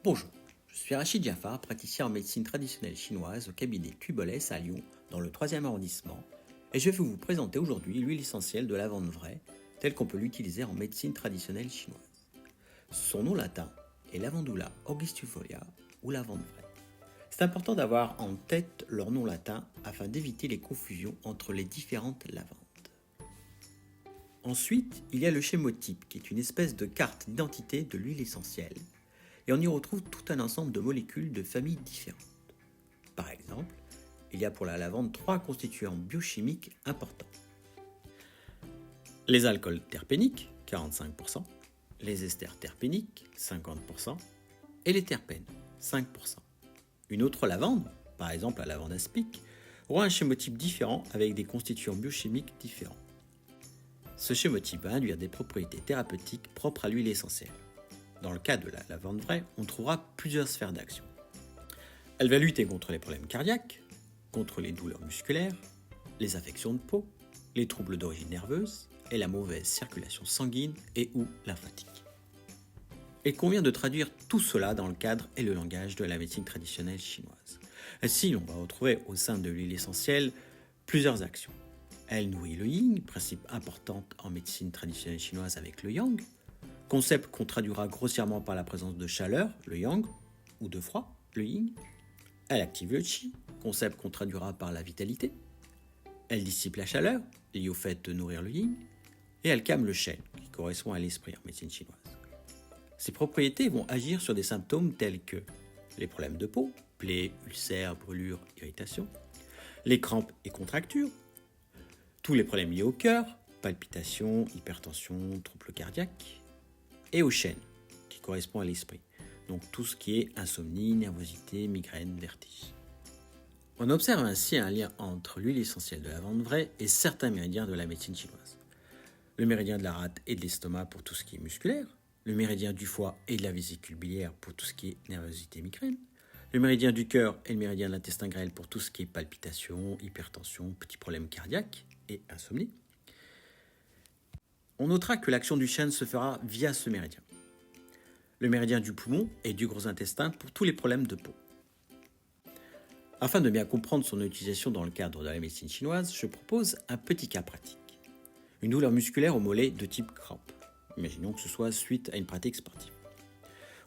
Bonjour, je suis Rachid Jaffar, praticien en médecine traditionnelle chinoise au cabinet Tubolès à Lyon, dans le 3e arrondissement, et je vais vous présenter aujourd'hui l'huile essentielle de lavande vraie, telle qu'on peut l'utiliser en médecine traditionnelle chinoise. Son nom latin est Lavandula augustifolia ou lavande vraie. C'est important d'avoir en tête leur nom latin afin d'éviter les confusions entre les différentes lavandes. Ensuite, il y a le chémotype, qui est une espèce de carte d'identité de l'huile essentielle, et on y retrouve tout un ensemble de molécules de familles différentes. Par exemple, il y a pour la lavande 3 constituants biochimiques importants. Les alcools terpéniques, 45%, les esters terpéniques, 50%, et les terpènes, 5%. Une autre lavande, par exemple la lavande aspic, aura un chémotype différent avec des constituants biochimiques différents. Ce chémotype va induire des propriétés thérapeutiques propres à l'huile essentielle. Dans le cas de la lavande vraie, on trouvera plusieurs sphères d'action. Elle va lutter contre les problèmes cardiaques, contre les douleurs musculaires, les affections de peau, les troubles d'origine nerveuse et la mauvaise circulation sanguine et ou lymphatique. Il convient de traduire tout cela dans le cadre et le langage de la médecine traditionnelle chinoise. Ainsi, on va retrouver au sein de l'huile essentielle plusieurs actions. Elle nourrit le yin, principe important en médecine traditionnelle chinoise avec le yang, concept qu'on traduira grossièrement par la présence de chaleur, le yang, ou de froid, le yin. Elle active le qi, concept qu'on traduira par la vitalité. Elle dissipe la chaleur, liée au fait de nourrir le yin. Et elle calme le shen, qui correspond à l'esprit en médecine chinoise. Ces propriétés vont agir sur des symptômes tels que les problèmes de peau, plaies, ulcères, brûlures, irritations, les crampes et contractures, tous les problèmes liés au cœur, palpitations, hypertension, troubles cardiaques, et au shen, qui correspond à l'esprit. Donc tout ce qui est insomnie, nervosité, migraine, vertige. On observe ainsi un lien entre l'huile essentielle de lavande vraie et certains méridiens de la médecine chinoise. Le méridien de la rate et de l'estomac pour tout ce qui est musculaire, le méridien du foie et de la vésicule biliaire pour tout ce qui est nervosité, migraine, le méridien du cœur et le méridien de l'intestin grêle pour tout ce qui est palpitations, hypertension, petits problèmes cardiaques et insomnie. On notera que l'action du shen se fera via ce méridien. Le méridien du poumon et du gros intestin pour tous les problèmes de peau. Afin de bien comprendre son utilisation dans le cadre de la médecine chinoise, je propose un petit cas pratique. Une douleur musculaire au mollet de type crampe. Imaginons que ce soit suite à une pratique sportive.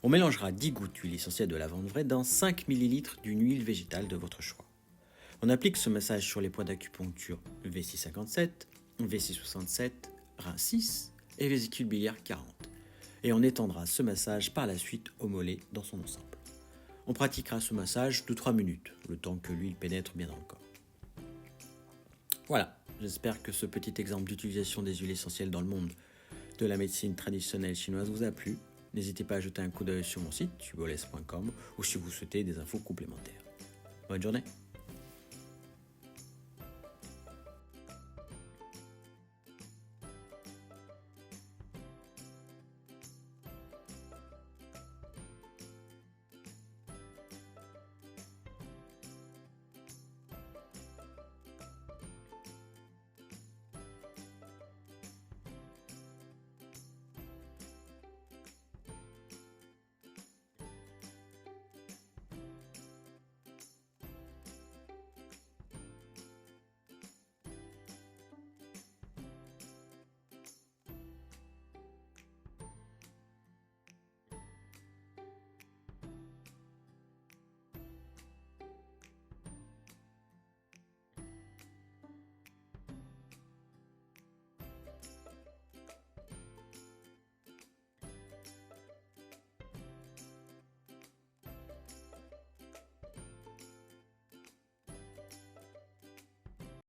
On mélangera 10 gouttes d'huile essentielle de lavande vraie dans 5 ml d'une huile végétale de votre choix. On applique ce massage sur les points d'acupuncture V657, V667, rein 6 et vésicule biliaire 40. Et on étendra ce massage par la suite au mollet dans son ensemble. On pratiquera ce massage de 3 minutes, le temps que l'huile pénètre bien dans le corps. Voilà, j'espère que ce petit exemple d'utilisation des huiles essentielles dans le monde de la médecine traditionnelle chinoise vous a plu. N'hésitez pas à jeter un coup d'œil sur mon site tubolès.com ou si vous souhaitez des infos complémentaires. Bonne journée.